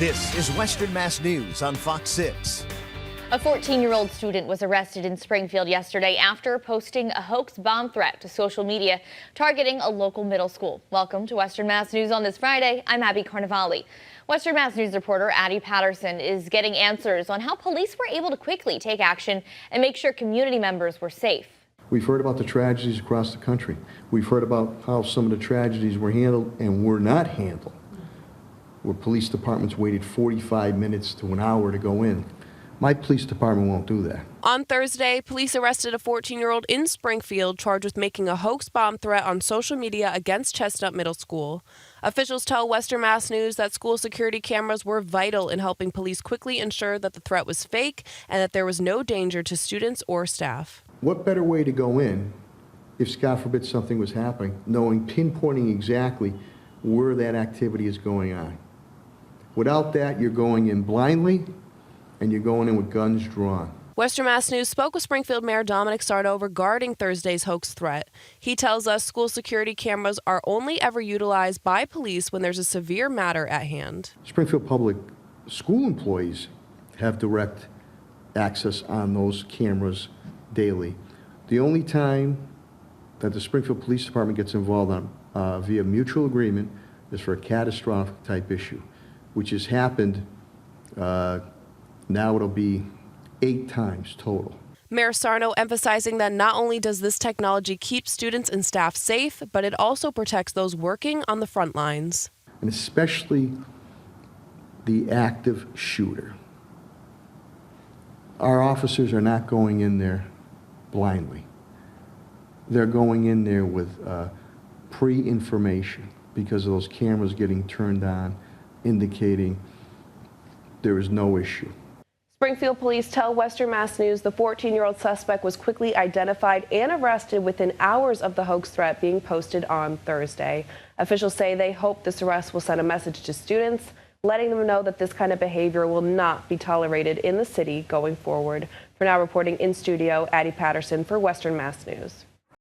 This is Western Mass News on Fox 6. A 14-year-old student was arrested in Springfield yesterday after posting a hoax bomb threat to social media targeting a local middle school. Welcome to Western Mass News on this Friday. I'm Abby Carnevale. Western Mass News reporter Addie Patterson is getting answers on how police were able to quickly take action and make sure community members were safe. We've heard about the tragedies across the country. We've heard about how some of the tragedies were handled and were not handled, where police departments waited 45 minutes to an hour to go in. My police department won't do that. On Thursday, police arrested a 14-year-old in Springfield charged with making a hoax bomb threat on social media against Chestnut Middle School. Officials tell Western Mass News that school security cameras were vital in helping police quickly ensure that the threat was fake and that there was no danger to students or staff. What better way to go in if, God forbid, something was happening, pinpointing exactly where that activity is going on. Without that, you're going in blindly, and you're going in with guns drawn. Western Mass News spoke with Springfield Mayor Dominic Sardo regarding Thursday's hoax threat. He tells us school security cameras are only ever utilized by police when there's a severe matter at hand. Springfield Public School employees have direct access on those cameras daily. The only time that the Springfield Police Department gets involved on via mutual agreement is for a catastrophic type issue, which has happened. Now it'll be 8 times total. Mayor Sarno emphasizing that not only does this technology keep students and staff safe, but it also protects those working on the front lines. And especially the active shooter. Our officers are not going in there blindly. They're going in there with pre-information because of those cameras getting turned on, indicating there is no issue. Springfield police tell Western Mass News the 14-year-old suspect was quickly identified and arrested within hours of the hoax threat being posted on Thursday. Officials say they hope this arrest will send a message to students, letting them know that this kind of behavior will not be tolerated in the city going forward. For now, reporting in studio, Addie Patterson for Western Mass News.